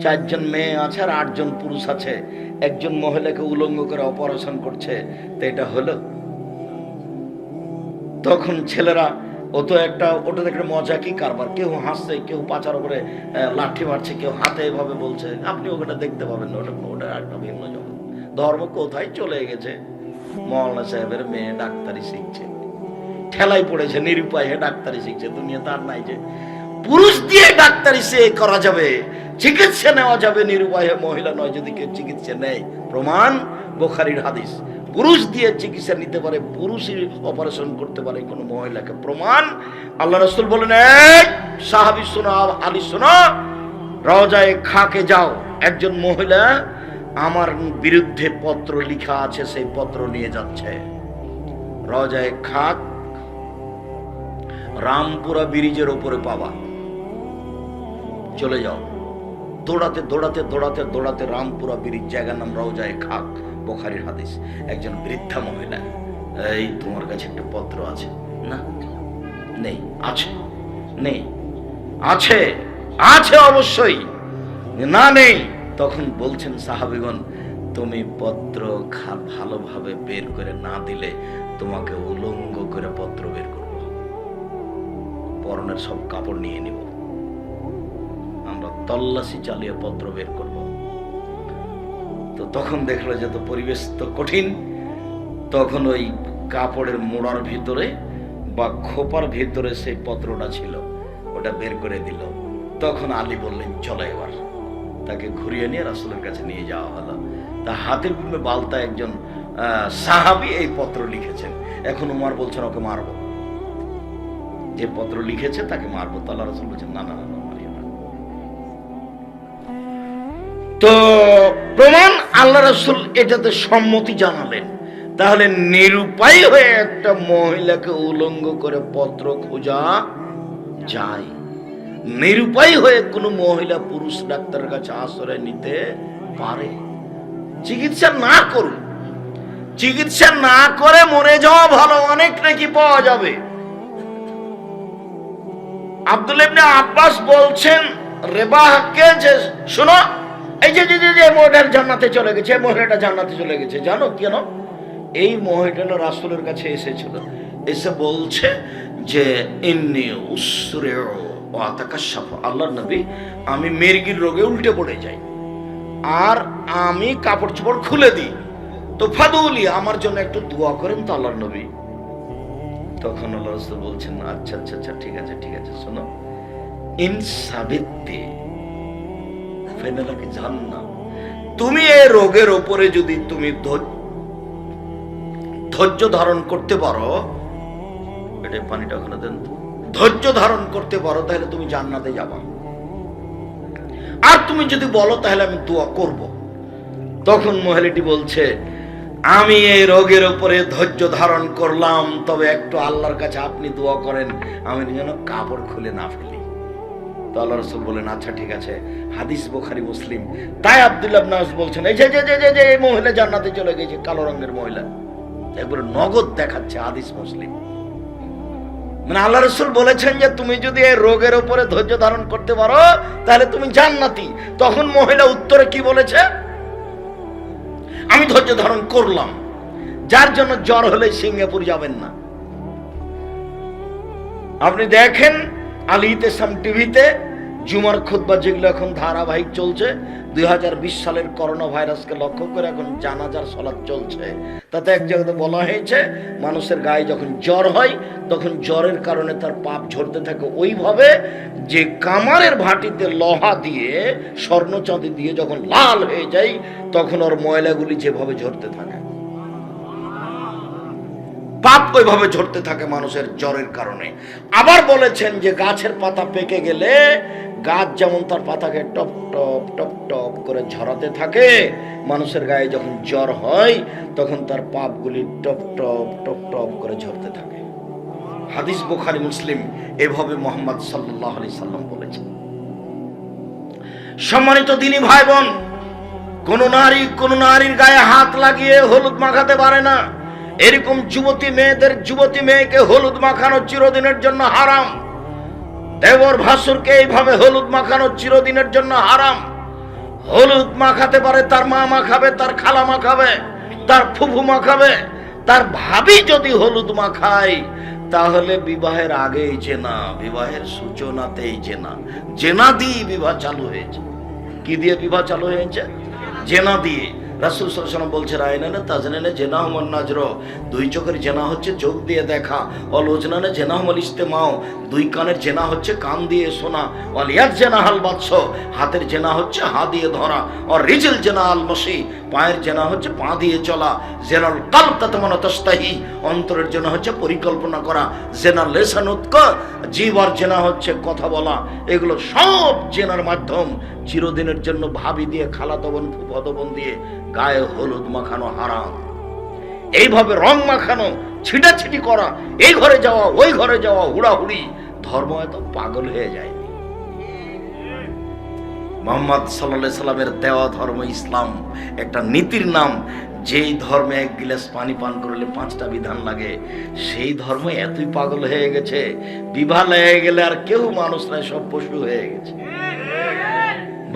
4 জন মেয়ে আছে আর 8 জন পুরুষ আছে, একজন মহিলাকে উলঙ্গ করে অপারেশন করছে, তো এটা হলো? তখন ছেলেরা ওটা একটা মজা কি কারবার, কেউ হাসছে, কেউ পাচার উপরে লাঠি মারছে, কেউ হাতে এভাবে বলছে, আপনি ওটা দেখতে পাবেন না, ওটা একটা ভিন্ন জগৎ। ধর্ম কোথায় চলে গেছে। মৌলানা সাহেবের মেয়ে ডাক্তারি শিখছে, ঠেলাই পড়েছে, নিরুপায় হয়ে ডাক্তারি শিখছে। দুনিয়া তার নাই যে পুরুষ দিয়ে ডাক্তারি সে করা যাবে, চিকিৎসা নেওয়া যাবে, নিরুপায় মহিলা নয় যদি কেউ চিকিৎসা নেয়। প্রমাণ বুখারীর হাদিস, পুরুষ দিয়ে চিকিৎসা নিতে পারে, পুরুষই অপারেশন করতে পারে কোনো মহিলাকে। প্রমাণ আল্লাহ রাসূল বলেন, এই সাহাবী শোনো, আলী শোনো, রওজায়ে খাকে যাও, একজন মহিলা আমার বিরুদ্ধে পত্র লেখা আছে, সেই পত্র নিয়ে যাচ্ছে। রওজায়ে খাক রামপুরা ব্রিজের উপরে পাবা, চলে যাও। দৌড়াতে দৌড়াতে দৌড়াতে দৌড়াতে রামপুরা ব্রিজ, জায়গার নাম রওজায়ে খাক, বুখারীর হাদিস। একজন বৃদ্ধা মহিলা, এই তোমার কাছে একটা পত্র আছে? না, নেই। আছে? নেই। আছে? আছে অবশ্যই। না, নেই। তখন বলছেন সাহাবীগণ, তুমি পত্র ভালোভাবে বের করে না দিলে তোমাকে উলঙ্গ করে পত্র বের করব, পরনের সব কাপড় নিয়ে নিব, আমরা তল্লাশি চালিয়ে পত্র বের করব। তো তখন দেখলো যে তো পরিবেশ তো কঠিন, তখন ওই কাপড়ের মোড়ার ভিতরে বা খোপার ভিতরে সেই পত্রটা ছিল, ওটা বের করে দিল। তখন আলী বললেন, চলো এবার। তাকে ঘুরিয়ে নিয়ে রাসূলের কাছে নিয়ে যাওয়া হলো। তা হাতিব ইবনে বালতা একজন সাহাবী এই পত্র লিখেছেন। এখন উমর বলছেন ওকে মারবো, যে পত্র লিখেছে তাকে মারবো। তো আল্লাহ রাসূল বলছেন, না না না, মারিও না। তো প্রমাণ আল্লাহ রাসূল এটাতে সম্মতি জানালেন। তাহলে নিরুপায় হয়ে একটা মহিলাকে উলঙ্গ করে পত্র খোঁজা যায়। নিরুপায় হয়ে কোনো মহিলা পুরুষ ডাক্তারের কাছে আশ্রয় নিতে পারে। চিকিৎসা না করুন, চিকিৎসা না করে মরে যাওয়া ভালো, অনেক নাকি পাওয়া যাবে। আব্দুল্লাহ ইবনে আব্বাস বলছেন রেবাহকে, যে শোনো, এই যে যে মহিলাটা জান্নাতে চলে গেছে, মহিলাটা জান্নাতে চলে গেছে, জানো কেন? এই মহিলাটা রাসূলের কাছে এসেছিল, এসে বলছে যে ইন্নী উসরিউ ওয়া আতাকাশাফু, আল্লাহর নবী, আমি মির্গির রোগে উল্টে পড়ে যাই আর আমি কাপড় চোপড় খুলে দিই, তো ফাদুলি, আমার জন্য একটু দোয়া করেন তো আল্লাহর নবী। তখন আল্লাহ রাসূল বলছেন, আচ্ছা আচ্ছা আচ্ছা, ঠিক আছে ঠিক আছে, শোনো, ইনসাবিত্তি ফেনালাকি জান্নাহ, তুমি এই রোগের উপরে যদি তুমি ধৈর্য ধারণ করতে পারো, এটা পানিটা ওখানে দেন তো, ধৈর্য ধারণ করতে পারো, তাহলে তুমি জান্নাতে যাবা। আর তুমি যদি বলো তাহলে আমি দোয়া করব। তখন মহিলাটি বলছে, আমি এই রোগের উপরে ধৈর্য ধারণ করলাম, তবে একটু আল্লাহর কাছে আপনি দোয়া করেন আমি যেন কাপড় খুলে না ফেলি। তো আল্লাহ রাসূল বলেন, আচ্ছা ঠিক আছে। হাদিস বুখারী মুসলিম। তাই আব্দুল্লাহ ইবনে আব্বাস বলছেন, এই যে এই মহিলা জান্নাতে চলে গেছে, কালো রঙের মহিলা, একবারে নগদ দেখাচ্ছে, হাদিস মুসলিম। মানে আল্লাহ রাসূল বলেছেন যে তুমি যদি এই রোগের উপরে ধৈর্য ধারণ করতে পারো তাহলে তুমি জান্নাতি। তখন মহিলা উত্তরে কি বলেছে? আমি ধৈর্য ধারণ করলাম। যার জন্য জ্বর হলে সিঙ্গাপুর যাবেন না। আপনি দেখেন আলী ইহতেশাম টিভিতে জুমার খুতবা যেগুলো এখন ধারাবাহিক চলছে, 2020 সালের করোনা ভাইরাসকে লক্ষ্য করে এখন জানাজার সালাত চলছে। তাতে এক জায়গাতে বলা হয়েছে, মানুষের গায়ে যখন জ্বর হয় তখন জ্বরের কারণে তার পাপ ঝরতে থাকে ওইভাবে যে কামারের ভাটিতে লোহা দিয়ে, স্বর্ণ চাঁদি দিয়ে যখন লাল হয়ে যায় তখন ওর ময়লাগুলি যেভাবে ঝরতে থাকে, পাপ ওইভাবে ঝরতে থাকে মানুষের জ্বরের কারণে। আবার বলেছেন যে গাছের পাতা পেকে গেলে গাছ যেমন তার পাতাকে টপ টপ টপ টপ করে ঝরাতে থাকে, মানুষের গায়ে যখন জ্বর হয় তখন তার পাপগুলি টপ টপ টপ টপ করে ঝরতে থাকে। হাদিস বুখারী মুসলিম, এভাবে মুহাম্মদ সাল্লাল্লাহু আলাইহি সাল্লাম বলেছেন। সম্মানিত দিনী ভাই বোন, কোন নারীর গায়ে হাত লাগিয়ে হলুদ মাখাতে পারে না। এরকম যুবতী মেয়েকে হলুদ মাখানো চিরদিনের জন্য হারাম। দেবর ভাসুরকে এইভাবে হলুদ মাখানো চিরদিনের জন্য হারাম। হলুদ মাখাতে পারে, তার মা মাখাবে, তার খালা মাখাবে, তার ফুফু মাখাবে, তার ভাবি যদি হলুদ মাখায় তাহলে বিবাহের আগেই জেনা, বিবাহের সূচনাতেই জেনা। জেনা দিয়ে বিবাহ চালু হয়েছে। কি দিয়ে বিবাহ চালু হয়েছে? জেনা দিয়ে। রাসূল সাল্লাল্লাহু আলাইহি ওয়াসাল্লাম বলছে রায়নানে তাজনানে জেনাহুমুন নাজর, দুই চোখের জেনা হচ্ছে চোখ দিয়ে দেখা। অল ওজনানে জেনাহুমুল ইস্তেমাউ, দুই কানের জেনা হচ্ছে কান দিয়ে শোনা। ওয়াল ইয়াদ জেনাহাল বাতস, হাতের জেনা হচ্ছে হাত দিয়ে ধরা। আর রিজল জেনা আল মশি, পায়ের জেনা হচ্ছে পা দিয়ে চলা। জেনাল কালব তাতমানা তাস্তাহি, অন্তরের জেনা হচ্ছে পরিকল্পনা করা। জেনাল লিসানুতক, জিহ্বার জেনা হচ্ছে কথা বলা। এগুলো সব জেনার মাধ্যম। চিরদিনের জন্য ভাবি দিয়ে, খালাতো বোন, ফুফাতো বোন দিয়ে গায়ে হলুদ মাখানো হারাম। এইভাবে রং মাখানো, ছিটাছিটি করা, এই ঘরে যাওয়া ওই ঘরে যাওয়া, হুড়াহুড়ি, ধর্ম এত পাগল হয়ে যায়। মুহাম্মদ সাল্লাল্লাহু আলাইহি সাল্লামের দেওয়া ধর্ম ইসলাম একটা নীতির নাম। যেই ধর্মে এক গিলাস পানি পান করলে 5টা বিধান লাগে, সেই ধর্ম এতই পাগল হয়ে গেছে, বিবাহ লেগে গেলে আর কেউ মানুষ নাই, সব পশু হয়ে গেছে।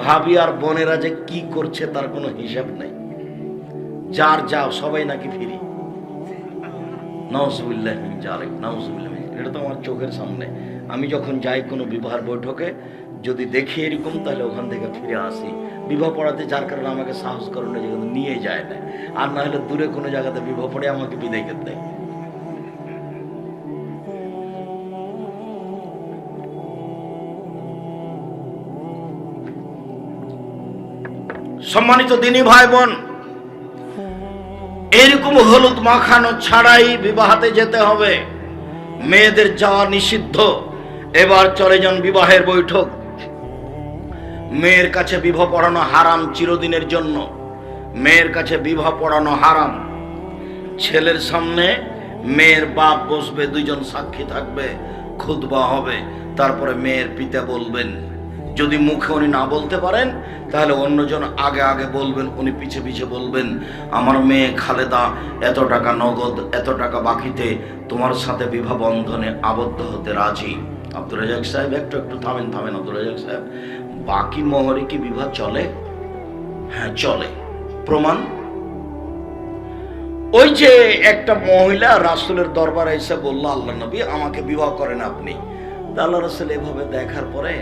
ভাবি আর বোনেরা যে কি করছে তার কোনো হিসাব নেই। যার যাও সবাই নাকি ফিরি। নাউজুবিল্লাহ মিন যালিক, নাউজুবিল্লাহ। এটা তো আমার চোখের সামনে। আমি যখন যাই কোনো বিবাহের বৈঠকে, যদি দেখি এরকম, তাহলে ওখান থেকে ফিরে আসি। বিবাহ পড়াতে যার কারণে আমাকে সাহস করে না, যেখানে নিয়ে যায় না। আর না হলে দূরে কোনো জায়গাতে বিবাহ পড়ে আমাকে বিদায় করতে দেয়। সম্মানিত দিনী ভাই বোন, এরকম হলুদ মাখানো ছাড়াই বিবাহতে যেতে হবে। মেয়েদের যাওয়া নিষিদ্ধ। এবার চলে যান বিবাহের বৈঠক। মেয়ের কাছে বিবাহ পড়ানো হারাম চিরদিনের জন্য। মেয়ের কাছে বিবাহ পড়ানো হারাম। ছেলের সামনে মেয়ের বাপ বসবে, দুইজন সাক্ষী থাকবে, খুতবা হবে, তারপরে মেয়ের পিতা বলবেন। যদি মুখে উনি না বলতে পারেন তাহলে অন্যজন আগে আগে বলবেন, উনি পিছে পিছে বলবেন, আমার মেয়ে খালেদা এত টাকা নগদ, এত টাকা বাকিতে তোমার সাথে বিবাহ বন্ধনে আবদ্ধ হতে রাজি। আব্দুর রাজ্জাক সাহেব একটু থামেন। আব্দুর রাজ্জাক সাহেব, বাকি মোহরে কি বিবাহ চলে? হ্যাঁ চলে। প্রমাণ? ওই যে একটা মহিলা রাসূলের দরবারে এসে বলল, আল্লাহ নবী আমাকে বিবাহ করেন আপনি। আল্লাহ রাসূল এভাবে দেখার পরে,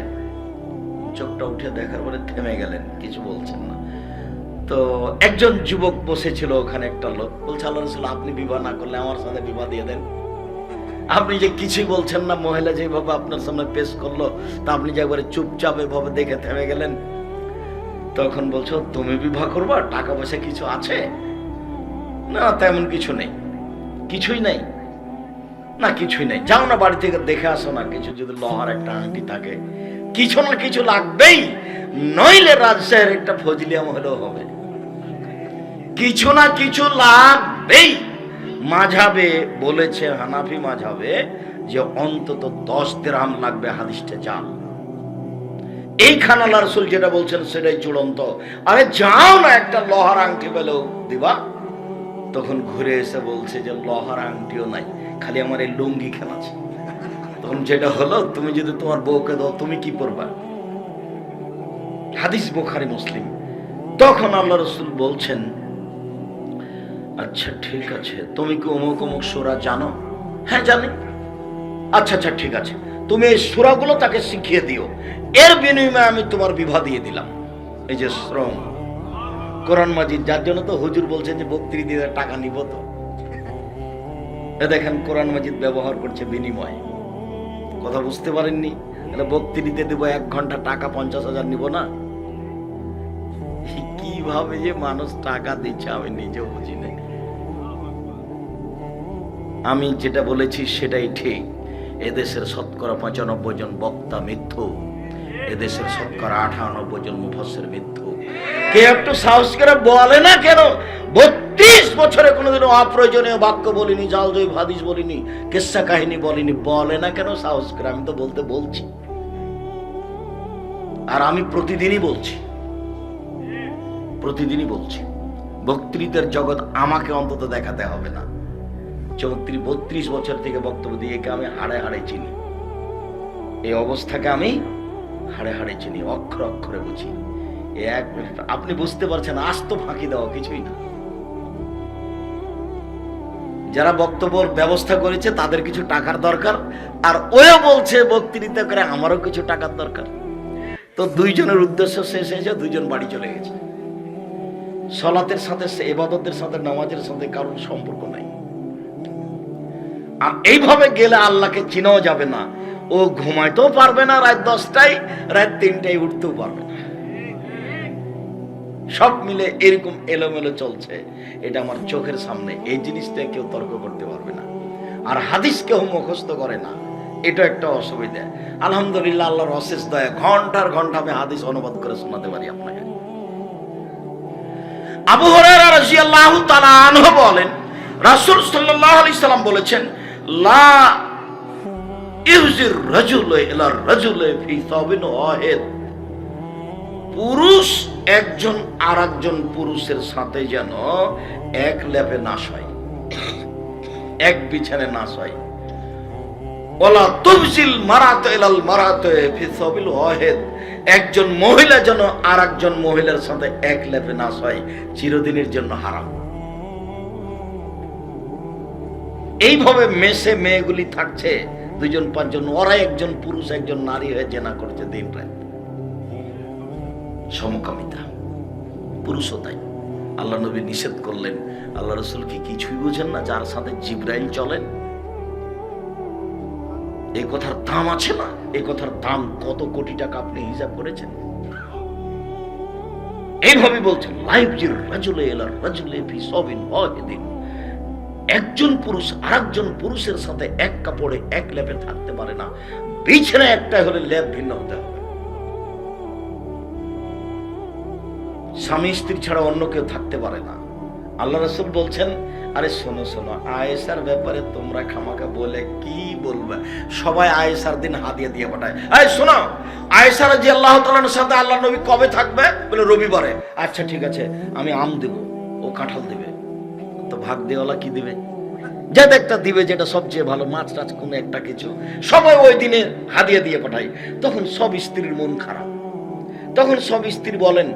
চোখটা উঠে দেখার পরে থেমে গেলেন, কিছু বলছেন না। তো একজন যুবক বসেছিল ওখানে, একটা লোক বলছে, আল্লাহ রাসূল আপনি বিবাহ না করলে আমার সাথে বিবাহ দিয়ে দেন। আপনি যে কিছুই বলছেন না, মহিলা যেভাবে আপনার সামনে পেশ করলো, তা আপনি যে একবারে চুপচাপ এভাবে দেখে থেমে গেলেন। তখন বলছো তুমি বিবাহ করবা, টাকা পয়সা কিছু আছে? না তেমন কিছু নেই। কিছুই নেই? না কিছুই নেই। যাও না বাড়ি থেকে দেখে আসো না, কিছু যদি লোহার একটা আংটি থাকে, কিছু না কিছু লাগবেই, নইলে রাজশাহীর একটা ফজলিয়াম হলেও হবে। কিছু না কিছু লাগবেই। মাঝাবে বলেছে, হানাফি মাঝাবে, যে অন্তত 10 দিরহাম লাগবে, হাদিসটা জাল। এইখানে আল্লাহ রাসূল যেটা বলছেন সেটাই চূড়ান্ত। আরে যাও না, একটা লোহার আংটি পেলেও দিবা। তখন ঘুরে এসে বলছে যে লোহার আংটিও নাই, খালি আমার এই লুঙ্গি খেলা আছে। তখন যেটা হলো, তুমি যদি তোমার বউকে দাও তুমি কি করবা? হাদিস বুখারী মুসলিম। তখন আল্লাহ রাসূল বলছেন, আচ্ছা ঠিক আছে, তুমি কি অমুক অমুক সূরা জানো? হ্যাঁ জানি। আচ্ছা ঠিক আছে, তুমি এই সূরাগুলো তাকে শিখিয়ে দিও, এর বিনিময়ে আমি তোমার বিবাহ দিয়ে দিলাম। এই যে শ্রম, কোরআন মাজিদ, যার জন্য তো হুজুর বলছেন যে বক্তৃতা দিয়ে টাকা নিব। তো দেখেন কোরআন মাজিদ ব্যবহার করছে বিনিময়। কথা বুঝতে পারেননি? তাহলে বক্তৃতা দেব 1 ঘন্টা, টাকা 50,000 নিব না? কিভাবে যে মানুষ টাকা দিচ্ছে আমি নিজেও বুঝি না। আমি যেটা বলেছি সেটাই ঠিক। এদেশের শতকরা 95 জন বক্তা মিথ্যু, এদেশের শতকরা 98 জন মুফাসসির মিথ্যু। কে একটু সাহস করে বলে না কেন? 32 বছরে কোনোদিনও অপ্রয়োজনীয় বাক্য বলিনি, জালজয়ী হাদিস বলিনি, কিসসা কাহিনী বলিনি। বলে না কেন সাহস করে? আমি তো বলছি, আর আমি প্রতিদিনই বলছি। বক্তৃতার জগৎ আমাকে অন্তত দেখাতে হবে না। 32 বছর থেকে বক্তব্য দিয়ে আমি হাড়ে হাড়ে চিনি। এই অবস্থাকে আমি হাড়ে হাড়ে চিনি, অক্ষরে অক্ষরে বুঝি। এক মিনিট, আপনি বুঝতে পারছেন আস্ত ফাঁকি দেওয়া কিছুই না। যারা বক্তব্যের ব্যবস্থা করেছে তাদের কিছু টাকার দরকার, আর ওও বলছে বক্তৃতা করে আমারও কিছু টাকার দরকার। তো দুইজনের উদ্দেশ্য শেষ হয়েছে, দুইজন বাড়ি চলে গেছে। সলাতের সাথে, ইবাদতের সাথে, নামাজের সাথে কারোর সম্পর্ক নাই। আর এইভাবে গেলে আল্লাহকে চিনাও যাবে না, ও ঘুমাইতেও পারবে না, রাত 10টায় রাত 3টায় উঠতেও পারবে না। সব মিলে এরকম এলোমেলো চলছে, এটা আমার চোখের সামনে। এই জিনিসটা কেউ তর্ক করতে পারবে না। আর হাদিস কেউ মুখস্থ করে না, এটা একটা অসুবিধা। আলহামদুলিল্লাহ, আল্লাহর অশেষ দয়া, ঘন্টার ঘন্টা আমি হাদিস অনুবাদ করে শোনাতে পারি আপনাকে। আবু হুরায়রা রাদিয়াল্লাহু তাআলা আনহু বলেন, রাসূল সাল্লাল্লাহু আলাইহি সাল্লাম বলেছেন, লা ইউজির রাজুলু ইলা রাজুলি ফি সাবিন ওয়াহিদ, পুরুষ একজন আরেকজন পুরুষের সাথে যেন এক লেপে না শোয়, এক বিছানে না শোয়। ওয়ালা তুবজিল মারাতু ইলাল মারাতু ফি সাবিল ওয়াহিদ, একজন মহিলা যেন আরেকজন মহিলার সাথে এক লেপে না শোয়, চিরদিনের জন্য হারাম। এইভাবে মেসে মেয়েগুলি থাকছে, দুজন পাঁচজন, ওরা একজন পুরুষ একজন নারী হয়ে জেনা করছে দিন রাত। সমকামিতা, পুরুষও তাই। আল্লাহ নবী নিষেধ করলেন। আল্লাহ রাসূল কি কিছুই বুঝেন না যার সাথে জিবরাইল চলেন? এই কথার দাম আছে না? এই কথার দাম কত কোটি টাকা আপনি হিসাব করেছেন? এইভাবে বলছেন, লাইফজির রাজুলে ইলা রাজুলি ফি সাবিন ওয়াহিদিন, একজন পুরুষ আরেকজন পুরুষের সাথে এক কাপড়ে এক লেপে থাকতে পারে না, বিছানা একটা হলে লেপ ভিন্ন হতে হবে। স্বামী স্ত্রী ছাড়া অন্য কেউ থাকতে পারে না। আল্লাহ রাসূল বলছেন, আরে শোনো শোনো, আয়েশার ব্যাপারে তোমরা খামাকা বলে কি বলবে? সবাই আয়েশার দিন হাদিয়া দিয়ে পাঠায়। এই শোনো, আয়েশা রাদিয়াল্লাহু তাআলার সাথে আল্লাহ নবী কবে থাকবে? বলে রবিবারে। আচ্ছা ঠিক আছে, আমি আম দেব, ও কাঁঠাল দেবে। তো ভাগ দেওয়ালা কি দিবে? যা একটা দিবে, যেটা সবচেয়ে ভালো, মাছ টাছ কোনো একটা কিছু। সবাই ওই দিনে হাদিয়া দিয়ে পাঠায়। তখন সব স্ত্রীর মন খারাপ। তখন সব স্ত্রী বলেন,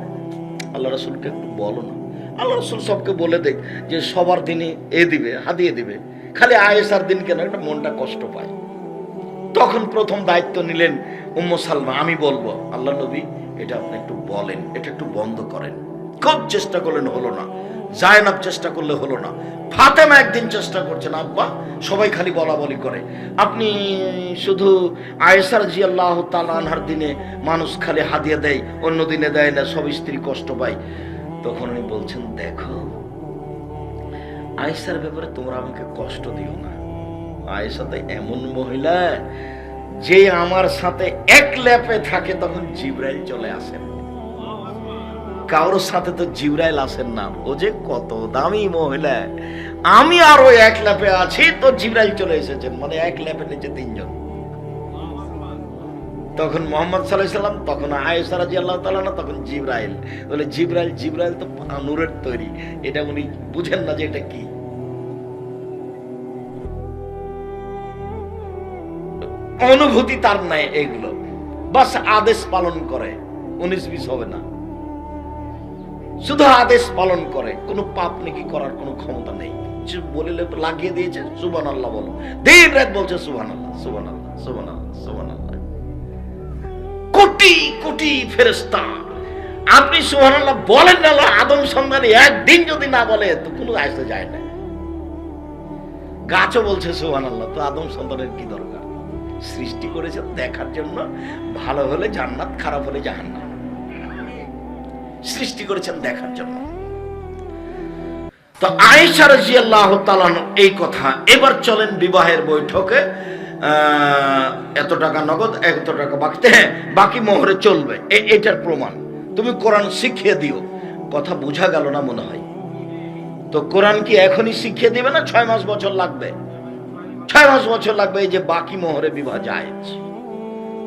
আল্লাহ রাসূলকে একটু বলো না। আল্লাহ রাসূল সবকে বলে দেখ যে সবার দিনে এ দিবে, হাদিয়ে দিবে, খালি আয়েশার দিন কেন একটা মনটা কষ্ট পায়। তখন প্রথম দায়িত্ব নিলেন উম্মু সালমা, আমি বলবো। আল্লাহ নবী, এটা আপনি একটু বলেন, এটা একটু বন্ধ করেন। খুব চেষ্টা করলেন, হলো না। জায়নাব চেষ্টা করলে হলো না। ফাতেমা একদিন চেষ্টা করছেন, আব্বা সবাই খালি বলা বলি করে, আপনি শুধু আয়েশা রাদিয়াল্লাহু তাআলা আনহার দিনে মানুষ খালি হাদিয়া দেয়, অন্য দিনে দেয় না, সব স্ত্রী কষ্ট পায়। তখন উনি বলছেন, দেখো আয়েশার ব্যাপারে তোমরা আমাকে কষ্ট দিও না। আয়েশা তো এমন মহিলা যে আমার সাথে এক ল্যাপে থাকে, তখন জিবরাইল চলে আসেন। কারোর সাথে তো জিবরাইল আসেন না। ও যে কত দামি মহিলা, আমি আরো এক ল্যাপে আছি তো জিবরাইল চলে এসেছেন, মানে এক ল্যাপে নিচে তিনজন। তখন মুহাম্মদ সাল্লাল্লাহু আলাইহি সাল্লাম, তখন আয়েশা রাদিয়াল্লাহু তাআলা না, তখন জিবরাইল। বলে জিবরাইল, জিবরাইল তো নূরের তৈরি, এটা উনি বুঝেন না যে এটা কি। অনুভূতি তার নাই এগুলো, বাস আদেশ পালন করে, 19-20 হবে না, শুধু আদেশ পালন করে। কোনো পাপ নাকি করার কোনো ক্ষমতা নেই। বলে লাগিয়ে দিয়েছে সুবহানাল্লাহ বলো, দিন রাত বলছে সুবহানাল্লাহ সুবহানাল্লাহ সুবহানাল্লাহ সুবহানাল্লাহ। কোটি কোটি ফেরেশতা, আপনি সুবহানাল্লাহ বলেন না, আদম সন্তানে একদিন যদি না বলে তো কোনো আসতে যায় না। গাছও বলছে সুবহানাল্লাহ, তো আদম সন্তানের কি দরকার? সৃষ্টি করেছে দেখার জন্য, ভালো হলে জান্নাত, খারাপ হলে জাহান্নাম। সৃষ্টি করেছেন দেখার জন্য। তো আয়েশা রাদিয়াল্লাহু তাআলা এই কথা। এবার চলেন বিবাহের বৈঠকে, এত টাকা নগদ, এত টাকা বাকিতে, বাকি মোহরে চলবে, এটার প্রমাণ তুমি কোরআন শিখিয়ে দিও। কথা বোঝা গেল না মনে হয়। তো কোরআন কি এখনই শিখিয়ে দিবে না 6 মাস বছর লাগবে? 6 মাস বছর লাগবে এই যে বাকি মোহরে বিবাহ জায়েজ।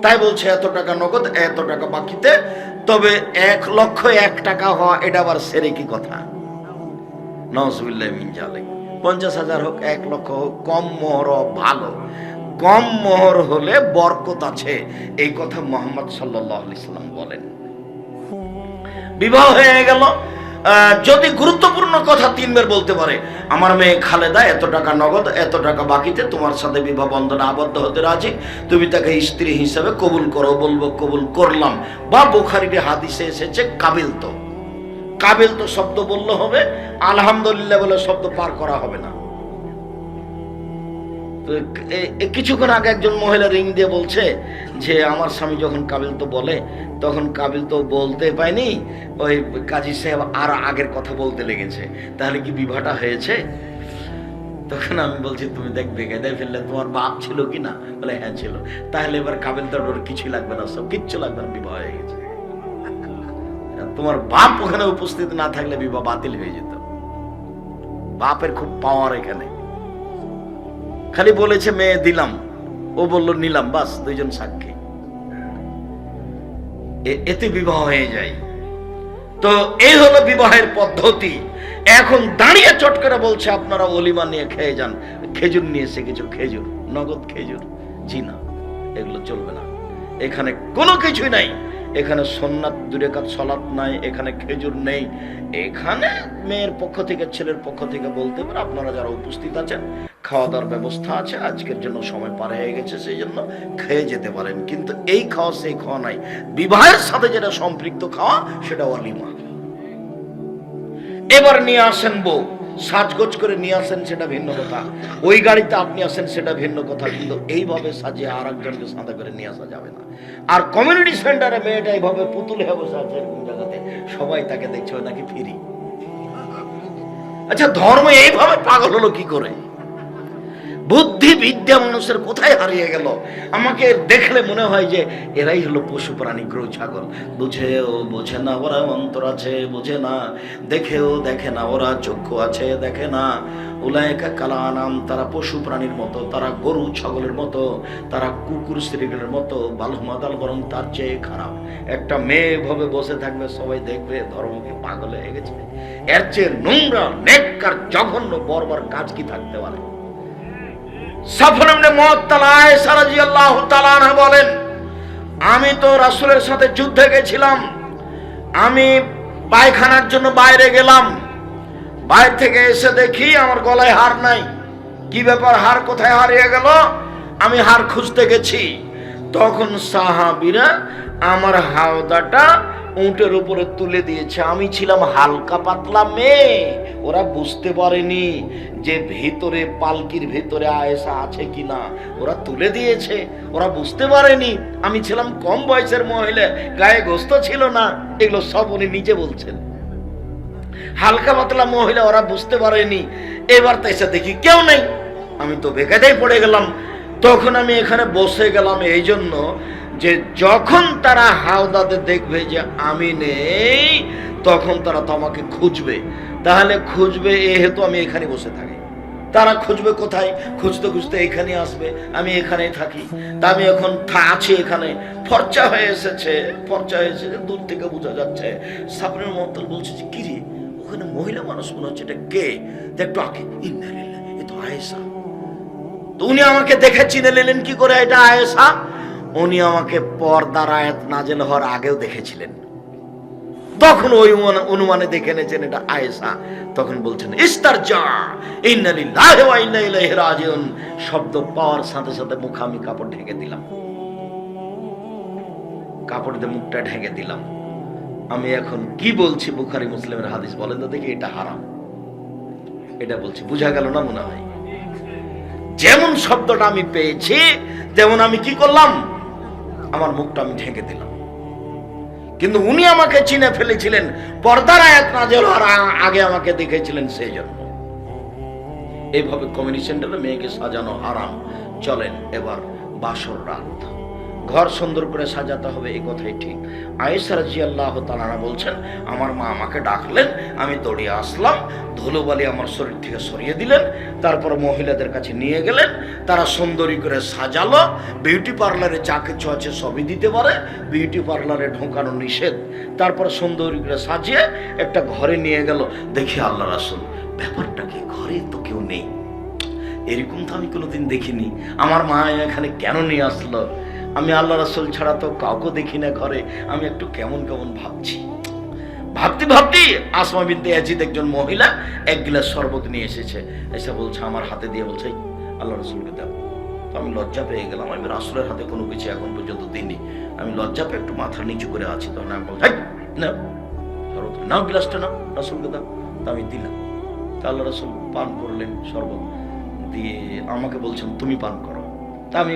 তাই বলছে এত টাকা নগদ, এত টাকা বাকিতে। তবে 1,01 টাকা হওয়া এটা আবার সেরেকি কথা। নাউজুবিল্লাহ মিন জালিক। 50,000 হোক, 1 লক্ষ হোক, কম মোহর ভালো। কম মোহর হলে বরকত আছে, এই কথা মুহাম্মদ সাল্লাল্লাহু আলাইহি সাল্লাম বলেন। বিবাহ হয়ে গেল। যদি গুরুত্বপূর্ণ কথা 3 বার বলতে পারে, আমার মেয়ে খালেদা এত টাকা নগদ, এত টাকা বাকিতে তোমার সাথে বিবাহ বন্ধনে আবদ্ধ হতে রাজি, তুমি তাকে স্ত্রী হিসাবে কবুল করো, বলবো কবুল করলাম। বা বুখারীর হাদিসে এসেছে কাবিল তো শব্দ বললে হবে, আলহামদুলিল্লাহ বলে শব্দ পার করা হবে না। তো কিছুক্ষণ আগে একজন মহিলা রিং দিয়ে বলছে যে আমার স্বামী যখন কাবিল তো বলে, তখন কাবিল তো বলতে পায়নি, ওই কাজী সাহেব আর আগের কথা বলতে লেগেছে, তাহলে কি বিবাহটা হয়েছে? তখন আমি বলছি তুমি দেখবে বেগায় ফেললে তোমার বাপ ছিল কি না? বলে হ্যাঁ ছিল। তাহলে এবার কাবিল তো কিছুই লাগবে না, সব কিচ্ছু লাগবে না, বিবাহ হয়ে গেছে। তোমার বাপ ওখানে উপস্থিত না থাকলে বিবাহ বাতিল হয়ে যেত। বাপের খুব পাওয়ার এখানে। খালি বলেছে মেয়ে দিলাম, ও বললো নিলাম, বাস 2 জন সাক্ষী, এতে বিবাহ হয়ে যায়। তো এই হলো বিবাহের পদ্ধতি। এখন দাঁড়িয়ে চট করে বলছে আপনারা ওলিমা নিয়ে খেয়ে যান, খেজুর নিয়েছে কিছু, খেজুর, নগদ খেজুর। জি না, এগুলো চলবে না, এখানে কোনো কিছুই নাই। এখানে সুন্নাত 2 রাকাত সালাত নাই, এখানে খেজুর নেই। এখানে মেয়ের পক্ষ থেকে ছেলের পক্ষ থেকে বলতে পারে আপনারা যারা উপস্থিত আছেন খাওয়া দাওয়ার ব্যবস্থা আছে, আজকের জন্য সময় পার হয়ে গেছে, সেই জন্য খেয়ে যেতে পারেন। কিন্তু এই খাওয়া সেই খাওয়া নাই, বিবাহের সাথে যেটা সম্পৃক্ত খাওয়া সেটা ওয়ালিমা। এবার নিয়ে আসেন বউ, সাজগোজ করে নিয়ে আসেন সেটা ভিন্ন কথা, ওই গাড়িতে আপনি আসেন সেটা ভিন্ন কথা, কিন্তু এইভাবে সাজিয়ে আর একজনকে সাদা করে নিয়ে আসা যাবে না। আর কমিউনিটি সেন্টারে মেয়েটা এইভাবে পুতুল হয়ে বসে আছে এরকম জায়গাতে, সবাই তাকে দেখছে ওই নাকি ফিরি। আচ্ছা, ধর্ম এইভাবে পাগল হলো কি করে? বুদ্ধি বিদ্যা মানুষের কোথায় হারিয়ে গেল? আমাকে দেখলে মনে হয় যে এরাই হলো পশু প্রাণী, গরু ছাগল। বুঝেও বোঝে না ওরা, অন্তর আছে বোঝে না, দেখেও দেখে না ওরা, চক্ষু আছে দেখে না। উলায়েকা কালানাম, তারা পশু প্রাণীর মতো, তারা গরু ছাগলের মতো, তারা কুকুর শ্রীগুলের মতো, বালহমাদাল, বরং তার চেয়ে খারাপ। একটা মেয়ে ভাবে বসে থাকবে, সবাই দেখবে ধর্মকে পাগল হয়ে গেছে। এর চেয়ে নোংরা, নেককার, জঘন্য বর্বর কাজ কি থাকতে পারে? সাফর ইবনে মুআত্তাল আয়েশা রাদিয়াল্লাহু তাআলা আনহা বলেন, আমি তো রাসূলের সাথে যুদ্ধে গেছিলাম, আমি পায়খানার জন্য বাইরে গেলাম, বাইরে থেকে এসে দেখি আমার গলায় হার নাই। কি ব্যাপার, হার কোথায় হারিয়ে গেল? আমি হার খুঁজতে গেছি। তখন সাহাবীরা আমার হাওদাটা উটের উপরে তুলে দিয়েছে। আমি ছিলাম হালকা পাতলা মেয়ে, ওরা বুঝতে পারেনি যে ভিতরে পালকির ভিতরে আয়েশা আছে কিনা, ওরা তুলে দিয়েছে, ওরা বুঝতে পারেনি। আমি ছিলাম কম বয়সের মহিলা, গায়ে গোস্ত ছিল না, এগুলো সব উনি নিজে বলছেন। হালকা পাতলা মহিলা, ওরা বুঝতে পারেনি। এবার তো এসে দেখি কেউ নেই, আমি তো বেকায়দায় পড়ে গেলাম। তখন আমি এখানে বসে গেলাম এই জন্য যে যখন তারা হাওদাতে দেখবে যে আমি নেই, তখন তারা তো আমাকে খুঁজবে। তাহলে খুঁজবে এ হেতু আমি এখানে বসে থাকি। তারা খুঁজবে কোথায়? খুঁজতে খুঁজতে এখানে আসবে, আমি এখানেই থাকি। তা আমি এখন আছি এখানে, ফর্চা হয়ে এসেছে, দূর থেকে বোঝা যাচ্ছে। সাবরের মতল বলছে যে কিরে, ওখানে মহিলা মানুষ মনে হচ্ছে, এটা কে? একটু আগে, ইন্নালিল্লাহ, এ তো আয়েশা। তো উনি আমাকে দেখে চিনে নিলেন কি করে এটা আয়েশা? উনি আমাকে পর্দার আয়াত নাজেল হওয়ার আগেও দেখেছিলেন, তখন ওই অনুমানে দেখে নিয়েছেন এটা আয়েশা। তখন বলছেন ইস্তারজা, ইন্না লিল্লাহি ওয়া ইন্না ইলাইহি রাজিউন। শব্দ পাওয়ার সাথে সাথে মুখ আমি কাপড় ঢেকে দিলাম, কাপড় দিয়ে মুখটা ঢেকে দিলাম। আমি এখন কি বলছি? বুখারী মুসলিমের হাদিস, বলেন তো দেখি, এটা হারাম, এটা বলছি। বুঝা গেল না মনে হয়? যেমন শব্দটা আমি পেয়েছি তেমন আমি কি করলাম, আমার মুখটা আমি ঢেকে দিলাম। কিন্তু উনি আমাকে চিনে ফেলেছিলেন, পর্দার আয়াত নাযিল হওয়ার আগে আমাকে দেখেছিলেন, সেই জন্য। এইভাবে কমিউনিটি সেন্টারে মেয়েকে সাজানো হারাম। চলেন এবার বাসর রাত, ঘর সুন্দর করে সাজাতে হবে, এই কথাই ঠিক। আয়েশা রাদিয়াল্লাহু তাআলা বলছেন, আমার মা আমাকে ডাকলেন, আমি দৌড়িয়ে আসলাম, ধুলোবালি আমার শরীর থেকে সরিয়ে দিলেন, তারপর মহিলাদের কাছে নিয়ে গেলেন, তারা সুন্দরী করে সাজালো। বিউটি পার্লারে যা কিছু আছে সবই দিতে পারে, বিউটি পার্লারে ঢোকানো নিষেধ। তারপর সুন্দরী করে সাজিয়ে একটা ঘরে নিয়ে গেল। দেখি আল্লাহ রাসূল, ব্যাপারটা কি, ঘরে তো কেউ নেই, এরকম তো আমি কোনোদিন দেখিনি, আমার মা এখানে কেন নিয়ে আসলো? আমি আল্লাহ রাসূল ছাড়া তো কাউকে দেখি না ঘরে। আমি একটু কেমন কেমন ভাবতে ভাবতে আসমা বিনতে ইয়াজিদ একজন মহিলা এক গ্লাস শরবত নিয়ে এসেছে, এসে বলছে আমার হাতে দিয়ে বলছে আল্লাহ রাসূলকে দাও। তো আমি লজ্জা পেয়ে গেলাম, আমি রাসূলের হাতে কোনো কিছু এখন পর্যন্ত দিইনি, আমি লজ্জা পেয়ে একটু মাথা নিচু করে আছি। তখন আমি বলছি নাও শরবত, নাও গ্লাসটা নাও, রাসূলকে দাও। তো আমি দিলাম, তা আল্লাহ রাসূল পান করলেন শরবত দিয়ে, আমাকে বলছেন তুমি পান করো। তা আমি